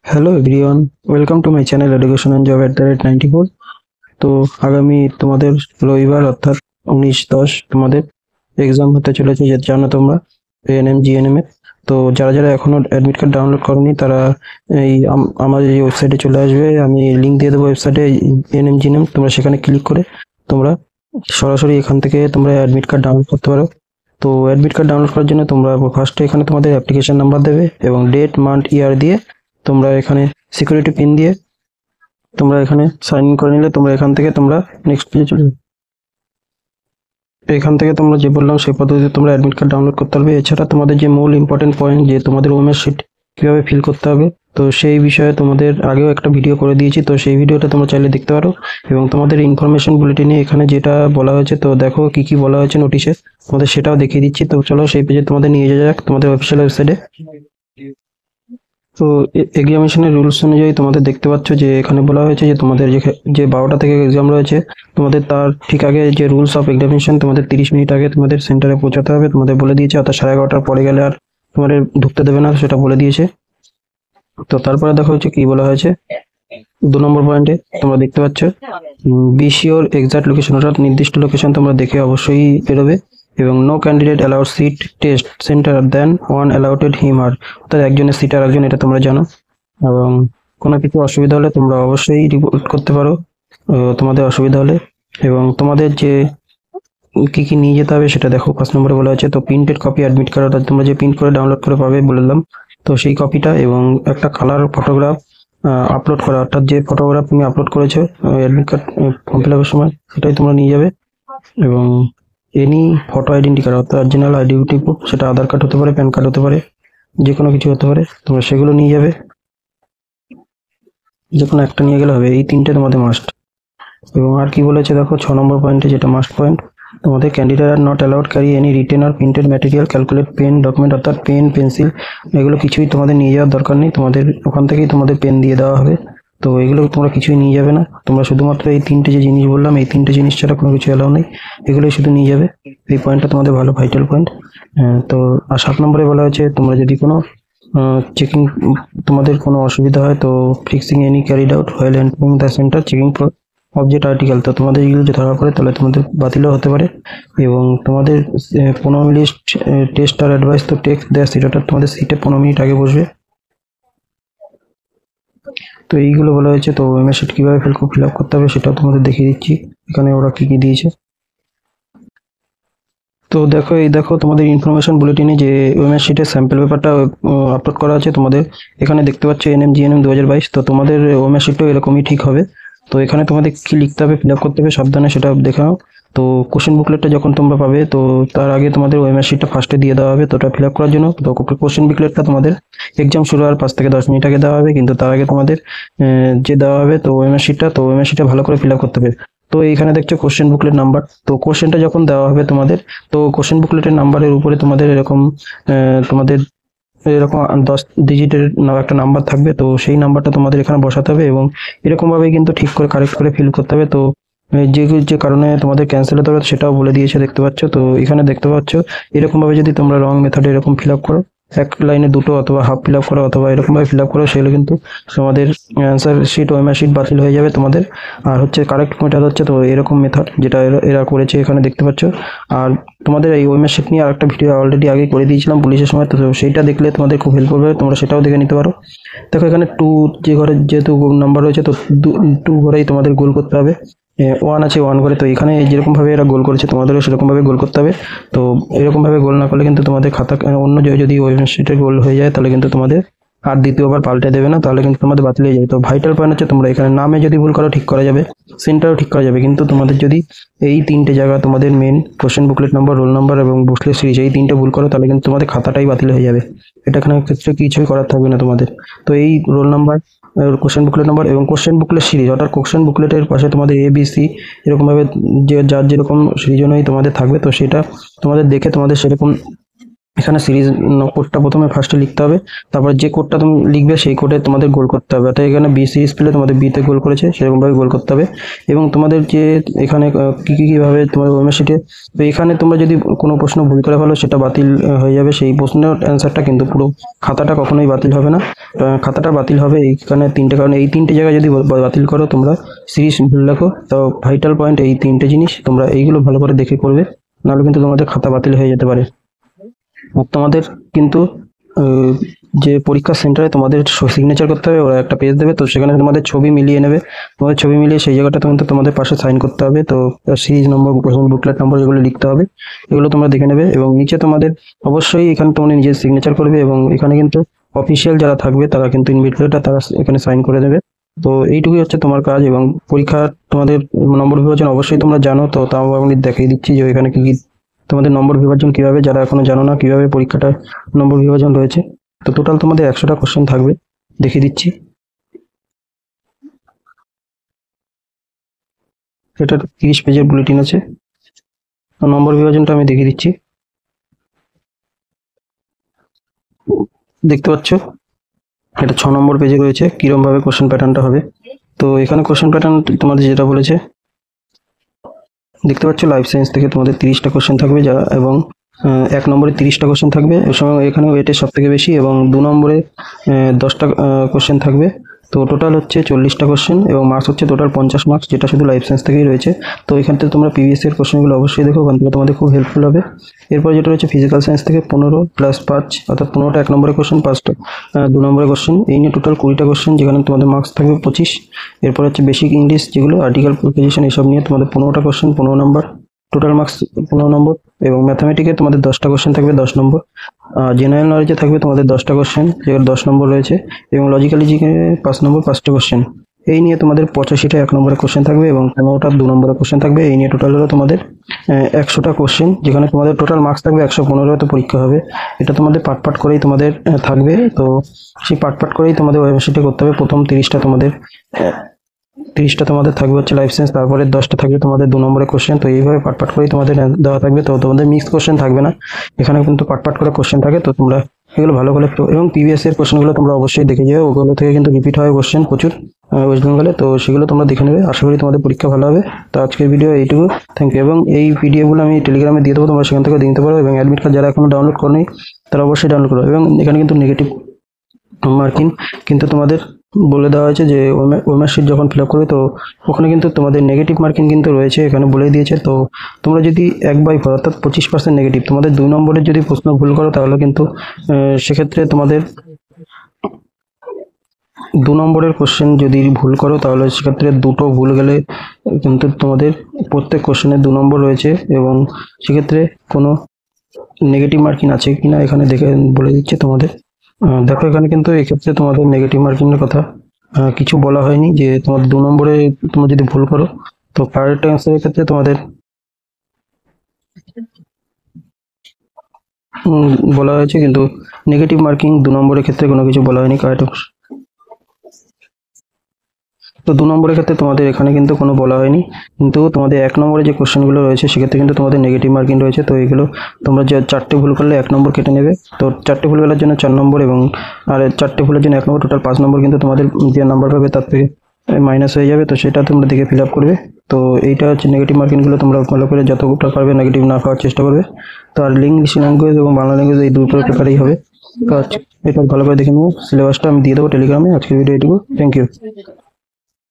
Hello everyone, welcome to my channel education and job @94। তো আগামী তোমাদের রবিবার অর্থাৎ 19/10 তোমাদের এক্সাম হতে চলেছে, যে জানো তোমরা, এএনএম জিএনএম এর। তো যারা যারা এখনো অ্যাডমিট কার্ড ডাউনলোড করনি তারা আমাদের এই ওয়েবসাইটে চলে আসবে। আমি লিঙ্ক দিয়ে দেবো ওয়েবসাইটে, এএনএম জিএনএম। তোমরা সেখানে ক্লিক করে তোমরা সরাসরি এখান থেকে তোমরা অ্যাডমিট কার্ড ডাউনলোড করতে পারো। তো অ্যাডমিট কার্ড ডাউনলোড করার জন্য তোমরা ফার্স্টে এখানে তোমাদের অ্যাপ্লিকেশন নাম্বার দেবে এবং ডেট মান্থ ইয়ার দিয়ে তোমরা এখানে সিকিউরিটি পিন দিয়ে তোমরা এখানে সাইন ইন করে নিলে তোমরা এখান থেকে তোমরা নেক্সট পেজে চলে যাবে। এখান থেকে তোমরা যে বললাম সেই পদ্ধতিতে তোমরা অ্যাডমিট কার্ড ডাউনলোড করতে পারবে। এছাড়া তোমাদের যে মূল ইম্পর্টেন্ট পয়েন্ট, যে তোমাদের ওএমআর শিট কিভাবে ফিল করতে হবে, তো সেই বিষয়ে তোমাদের আগেও একটা ভিডিও করে দিয়েছি, তো সেই ভিডিওটা তোমরা চাইলে দেখতে পারো। এবং তোমাদের ইনফরমেশন বুলেটিনে এখানে যেটা বলা হয়েছে, তো দেখো কি কি বলা হয়েছে নোটিশে, তোমাদের সেটাও দেখিয়ে দিচ্ছি। তো চলো সেই পেজে তোমাদের নিয়ে যাওয়া যাক, তোমাদের অফিসিয়াল ওয়েবসাইটে। তো এক্সামিনেশনের রুলস অনুযায়ী তোমাদের দেখতে পাচ্ছ যে এখানে বলা হয়েছে যে তোমাদের যে 12টা থেকে এক্সাম রয়েছে, তোমাদের তার ঠিক আগে যে রুলস অফ এক্সামিনেশন, তোমাদের 30 মিনিট আগে তোমাদের সেন্টারে পৌঁছাতে হবে, তোমাদের বলে দিয়েছে। অর্থাৎ 11:30টার পরে গেলে আর তোমাদের ঢুকতে দেবে না, সেটা বলে দিয়েছে। তো তারপরে দেখো হচ্ছে কি বলা হয়েছে 2 নম্বর পয়েন্টে, তোমরা দেখতে পাচ্ছ বি শিওর এক্সাক্ট লোকেশন, অর্থাৎ নির্দিষ্ট লোকেশন তোমরা দেখে অবশ্যই বেরোবে। এবং no candidate allowed seat test centre then one allotted him আর, অর্থাৎ একজনের সিট আর একজন, এটা তোমরা জানো। এবং কোনো কিছু অসুবিধা হলে তোমরা অবশ্যই রিপোর্ট করতে পারো তোমাদের অসুবিধা হলে। এবং তোমাদের যে কি কি নিয়ে যেতে হবে সেটা দেখো 5 নম্বরে বলা হয়েছে। তো প্রিন্টেড কপি অ্যাডমিট কার্ড, অর্থাৎ তোমরা যে প্রিন্ট করে ডাউনলোড করে পাবে বললাম, তো সেই কপিটা, এবং একটা কালার ফটোগ্রাফ আপলোড করা, অর্থাৎ যে ফটোগ্রাফ তুমি আপলোড করেছো অ্যাডমিট কার্ড ফর্ম ফিল আপের সময়, সেটাই তোমরা নিয়ে যাবে। এবং এনি ফটো আইডেন্টি কার্ড, অর্থাৎ অরিজিনাল আইডেন্টি প্রুফ, সেটা আধার কার্ড হতে পারে, প্যান কার্ড হতে পারে, যে কোনো কিছু হতে পারে, তোমরা সেগুলো নিয়ে যাবে। যে কোনো একটা নিয়ে গেলে হবে, এই 3টে তোমাদের মাস্ট। এবং আর কি বলেছে দেখো 6 নম্বর পয়েন্টে, যেটা মাস্ট পয়েন্ট, তোমাদের candidate are not allowed carry any written or printed material calculate pen document, অর্থাৎ পেন পেন্সিল এগুলো কিছুই তোমাদের নিয়ে যাওয়ার দরকার নেই, তোমাদের ওখান থেকেই তোমাদের পেন দিয়ে দেওয়া হবে। তো এগুলো তোমরা কিছুই নিয়ে যাবে না, তোমরা শুধুমাত্র এই 3টে যে জিনিস বললাম, এই 3টে জিনিস ছাড়া কোনো কিছু অ্যালাউ নেই, এগুলোই শুধু নিয়ে যাবে। এই পয়েন্টটা তোমাদের ভালো ভাইটাল পয়েন্ট। তো আর 7 নম্বরে বলা হয়েছে তোমরা যদি কোনো চেকিং, তোমাদের কোনো অসুবিধা হয়, তো fixing any carried out while entering the centre checking object article, তো তোমাদের এগুলো যদি ধরা পড়ে তাহলে তোমাদের বাতিলও হতে পারে। এবং তোমাদের 15 মিনিট টেস্ট আর অ্যাডভাইস, তো টেক্সট দেওয়ার সিট, অর্থাৎ তোমাদের সিটে 15 মিনিট আগে বসবে। তো এইগুলো বলা হয়েছে। তো ওএমআর শিট কীভাবে ফিল আপ করতে হবে সেটাও তোমাদের দেখিয়ে দিচ্ছি, এখানে ওরা কী কী দিয়েছে। তো দেখো, এই দেখো তোমাদের ইনফরমেশন বুলেটিনে যে ওএমআর শিটের স্যাম্পল পেপারটা আপলোড করা আছে তোমাদের, এখানে দেখতে পাচ্ছ এনএম জিএনএম 2022। তো তোমাদের ওএমআর শিটটাও এরকমই ঠিক হবে। তো এখানে তোমাদের কি লিখতে হবে, ফিল আপ করতে হবে, সাবধানে সেটা দেখে নাও। তো কোশ্চেন বুকলেটটা যখন তোমরা পাবে, তো তার আগে তোমাদের ওএমআর শিটটা ফার্স্টে দিয়ে দেওয়া হবে। তো ওটা ফিল আপ করার জন্য, তো কোশ্চেন বুকলেটটা তোমাদের এক্সাম শুরু হওয়ার 5 থেকে 10 মিনিট আগে দেওয়া হবে, কিন্তু তার আগে তোমাদের যে দেওয়া হবে, তো ওএমআর শিটটা, তো ওএমআর শিটটা ভালো করে ফিল আপ করতে হবে। তো এইখানে দেখছো কোশ্চেন বুকলেট নাম্বার, তো কোশ্চেনটা যখন দেওয়া হবে তোমাদের, তো কোশ্চেন বুকলেটের নাম্বারের উপরে তোমাদের এরকম তোমাদের এরকম 10 ডিজিটের একটা নাম্বার থাকবে, তো সেই নাম্বারটা তোমাদের এখানে বসাতে হবে। এবং এরকম ভাবে কিন্তু ঠিক করে কারেক্ট করে ফিল করতে হবে। তো যে যে কারণে তোমাদের ক্যান্সেল হতে হবে সেটাও বলে দিয়েছে, দেখতে পাচ্ছ। তো এখানে দেখতে পাচ্ছ এরকম ভাবে যদি তোমরা রং মেথডে এরকম ফিল আপ করো, এক লাইনে দুটো অথবা হাফ ফিল আপ করো, অথবা এরকম ভাবে ফিল আপ করো, সেগুলো কিন্তু তোমাদের অ্যান্সার শিট ওএমআর শিট বাতিল হয়ে যাবে তোমাদের। আর হচ্ছে কারেক্ট মেথড হচ্ছে, তো এরকম মেথড যেটা এরা করেছে এখানে দেখতে পাচ্ছ। আর তোমাদের এই ওএমআর শিট নিয়ে আরেকটা ভিডিও অলরেডি আগে করে দিয়েছিলাম পুলিশের সময়, তো সেইটা দেখলে তোমাদের খুব হেল্প করবে, তোমরা সেটাও দেখে নিতে পারো। দেখো এখানে টু যে ঘরে যেহেতু নাম্বার রয়েছে, তো টু ঘরেই তোমাদের গোল করতে হবে। 1 আছে 1 ঘরে, তো এখানে যেরকম ভাবে এরা গোল করেছে তোমাদেরও সেরকম ভাবে গোল করতে হবে। তো এরকম ভাবে গোল না করলে কিন্তু তোমাদের খাতা অন্য যদি ওয়েবসাইটে গোল হয়ে যায়, তাহলে কিন্তু তোমাদের আর দ্বিতীয়বার পাল্টে দেবে না, তাহলে কিন্তু তোমাদের বাতিল হয়ে যাবে। তো ভাইটাল পয়েন্ট হচ্ছে তোমরা এখানে নামে যদি ভুল করো ঠিক করা যাবে, সেন্টারও ঠিক করা যাবে, কিন্তু তোমাদের যদি এই 3টে জায়গা, তোমাদের main question booklet number, roll number এবং বুকলেট সিরিজ, এই 3টে ভুল করো, তাহলে কিন্তু তোমাদের খাতাটাই বাতিল হয়ে যাবে। এটা এখানে ক্ষেত্রে কিছুই করার থাকবে না তোমাদের। তো এই roll number, question booklet number এবং কোশ্চেন বুকলেট সিরিজ, অর্থাৎ কোশ্চেন বুকলেটের পাশে তোমাদের ABC এরকমভাবে যে যার যেরকম সিরিজ অনুযায়ী তোমাদের থাকবে, তো সেটা তোমাদের দেখে তোমাদের সেরকম এখানে সিরিজ কোডটা প্রথমে ফার্স্টে লিখতে হবে, তারপর যে কোডটা তুমি লিখবে সেই কোডে তোমাদের গোল করতে হবে। অর্থাৎ এখানে বি সিরিজ পেলে তোমাদের বিতে গোল করেছে সেরকমভাবে গোল করতে হবে। এবং তোমাদের যে এখানে কীভাবে তোমাদের ওএমএস শিটে, তো এখানে তোমরা যদি কোনো প্রশ্ন ভুল করে ফেলো সেটা বাতিল হয়ে যাবে সেই প্রশ্নের অ্যান্সারটা, কিন্তু পুরো খাতাটা কখনোই বাতিল হবে না। খাতাটা বাতিল হবে এইখানে তিনটে কারণে। এই তিনটে জায়গায় যদি বাতিল করো তোমরা সিরিজ ভুল লেখো, তো ভাইটাল পয়েন্ট এই তিনটে জিনিস তোমরা এইগুলো ভালো করে দেখে করবে, নাহলে কিন্তু তোমাদের খাতা বাতিল হয়ে যেতে পারে। তোমাদের কিন্তু যে পরীক্ষা সেন্টারে তোমাদের সিগনেচার করতে হবে, ওরা একটা পেজ দেবে, তো সেখানে তোমাদের ছবি মিলিয়ে নেবে। তোমাদের ছবি মিলিয়ে সেই জায়গাটা কিন্তু তোমাদের পাশে সাইন করতে হবে। তো সিরিজ নম্বর, বুকলেট নম্বর এগুলো লিখতে হবে, এগুলো তোমরা দেখে নেবে। এবং নিচে তোমাদের অবশ্যই এখানে তোমরা নিজের সিগনেচার করবে, এবং এখানে কিন্তু অফিসিয়াল যারা থাকবে তারা কিন্তু ইনভিটেটর, তারা এখানে সাইন করে দেবে। তো এইটুকুই হচ্ছে তোমার কাজ। এবং পরীক্ষা তোমাদের নম্বর বিভাজন অবশ্যই তোমরা জানো, তো তাও আমি দেখিয়ে দিচ্ছি যে এখানে কি তোমাদের নম্বর বিভাজন কিভাবে, যারা এখনো জানো না কিভাবে পরীক্ষাটা নম্বর বিভাজন রয়েছে। তো টোটাল তোমাদের 100টা কোশ্চেন থাকবে, দেখিয়ে দিচ্ছি। এটা 30 পেজের বুলেটিন আছে। নম্বর বিভাজনটা আমি দেখিয়ে দিচ্ছি, দেখতে পাচ্ছ এটা 6 নম্বর পেজে রয়েছে কিরম ভাবে কোশ্চেন প্যাটার্নটা হবে। তো এখানে কোশ্চেন প্যাটার্ন তোমাদের যেটা বলেছে দেখতে পাচ্ছ, লাইফ সায়েন্স থেকে তোমাদের 30টা কোশ্চেন থাকবে, যা এবং 1 নম্বরে 30টা কোশ্চেন থাকবে। ওই সময় এখানে ওয়েটের সব থেকে বেশি, এবং 2 নম্বরে 10টা কোশ্চেন থাকবে। তো টোটাল হচ্ছে 40টা কোশ্চেন, এবং মার্কস হচ্ছে টোটাল 50 মার্কস, যেটা শুধু লাইফ সায়েন্স থেকেই রয়েছে। তো এখান থেকে তোমরা প্রিভিয়াস এর কোশ্চেনগুলো অবশ্যই দেখো, ওখান থেকে তোমাদের খুব হেল্পফুল হবে। এরপর যেটা রয়েছে ফিজিক্যাল সায়েন্স থেকে 15 + 5, অর্থাৎ 15টা 1 নম্বরের কোশ্চেন, 5টা 2 নম্বরের কোশ্চেন, এই নিয়ে টোটাল 20টা কোশ্চেন, যেখানে তোমাদের মার্কস থাকবে 25। এরপর হচ্ছে বেসিক ইংলিশ, যেগুলো আর্টিকেল প্রিপোজিশন এসব নিয়ে তোমাদের 15টা কোশ্চেন, 15 নম্বর, টোটাল মার্কস 15 নম্বর। এবং ম্যাথামেটিকে তোমাদের 10টা কোশ্চেন থাকবে, 10 নম্বর। জেনারেল নলেজে থাকবে তোমাদের 10টা কোশ্চেন, যেগুলো 10 নম্বর রয়েছে। এবং লজিক্যালি জিকে 5 নম্বর, 5টা কোশ্চেন। এই নিয়ে তোমাদের 85টা 1 নম্বরের কোশ্চেন থাকবে, এবং 15টা 2 নম্বরের কোশ্চেন থাকবে। এই নিয়ে টোটাল হলো তোমাদের 100টা কোশ্চেন, যেখানে তোমাদের টোটাল মার্কস থাকবে 115। তো পরীক্ষা হবে, এটা তোমাদের পাট করেই তোমাদের থাকবে। তো সেই পাট করেই তোমাদের ওয়েবসাইটে করতে হবে। প্রথম 30টা তোমাদের থাকবে হচ্ছে লাইফ সায়েন্স, তারপরে 10টা থাকবে তোমাদের 2 নম্বরের কোশ্চেন। তো এইভাবে পাট করেই তোমাদের দেওয়া থাকবে। তো তোমাদের মিক্স কোশ্চেন থাকবে না, এখানে কিন্তু পাট করে কোশ্চেন থাকে। তো তোমরা এগুলো ভালো করে, এবং প্রিভিয়াস এর কোশ্চেনগুলো তোমরা অবশ্যই দেখে যাও, ওগুলো থেকে কিন্তু রিপিট হয় কোশ্চেন প্রচুর ওয়েস্ট বেঙ্গলে। তো সেগুলো তোমরা দেখে নেবে, আশা করি তোমাদের পরীক্ষা ভালো হবে। তো আজকের ভিডিও এইটুকু, থ্যাংক ইউ। এবং এই ভিডিওগুলো আমি টেলিগ্রামে দিয়ে দেবো, তোমরা সেখান থেকে দিয়ে নিতে পারো। এবং অ্যাডমিট কার্ড যারা এখনো ডাউনলোড করোনি তারা অবশ্যই ডাউনলোড করো। এবং এখানে কিন্তু নেগেটিভ মার্কিং কিন্তু তোমাদের বলে দেওয়া হয়েছে যে ওএমআর শিট যখন ফিল আপ করবে, তো ওখানে কিন্তু তোমাদের নেগেটিভ মার্কিং কিন্তু রয়েছে, এখানে বলে দিয়েছে। তো তোমরা যদি 1/4 অর্থাৎ 25% নেগেটিভ, তোমাদের 2 নম্বরের যদি প্রশ্ন ভুল করো, তাহলে কিন্তু সেক্ষেত্রে তোমাদের 2 নম্বরের কোশ্চেন যদি ভুল করো, তাহলে সেক্ষেত্রে দুটো ভুল গেলে কিন্তু তোমাদের প্রত্যেক কোশ্চেনে 2 নম্বর রয়েছে। এবং সেক্ষেত্রে কোনো নেগেটিভ মার্কিং আছে কিনা এখানে দেখে বলে দিচ্ছে তোমাদের। দেখো এখানে কিন্তু এক্ষেত্রে তোমাদের নেগেটিভ মার্কিংয়ের কথা কিছু বলা হয়নি, যে তোমাদের 2 নম্বরে তোমরা যদি ভুল করো, তো কারেক্ট অ্যান্সারের ক্ষেত্রে তোমাদের বলা হয়েছে, কিন্তু নেগেটিভ মার্কিং 2 নম্বরের ক্ষেত্রে কোনো কিছু বলা হয়নি কারেক্ট। তো 2 নম্বরের ক্ষেত্রে তোমাদের এখানে কিন্তু কোনো বলা হয়নি, কিন্তু তোমাদের 1 নম্বরে যে কোশ্চেনগুলো রয়েছে সেক্ষেত্রে কিন্তু তোমাদের নেগেটিভ মার্কিং রয়েছে। তো এগুলো তোমরা যে 4টে ভুল করলে 1 নম্বর কেটে নেবে। তো 4টে ভুল করার জন্য 4 নম্বর, এবং আর 4টে ভুলের জন্য 1 নম্বর, টোটাল 5 নম্বর কিন্তু তোমাদের যে নাম্বার পাবে তার থেকে মাইনাস হয়ে যাবে। তো সেটা তোমরা দেখে ফিল আপ করবে। তো এইটা হচ্ছে নেগেটিভ মার্কিংগুলো, তোমরা ভালো করে যতটা পারবে নেগেটিভ না খাওয়ার চেষ্টা করবে। তো আর ইংলিশ ল্যাঙ্গুয়েজ এবং বাংলা ল্যাঙ্গুয়েজ এই দুটো পেপারেই হবে। তো এটা ভালো করে দেখে নেবো, সিলেবাসটা আমি দিয়ে দেবো টেলিগ্রামে। আজকের ভিডিও এটুকু, থ্যাংক ইউ।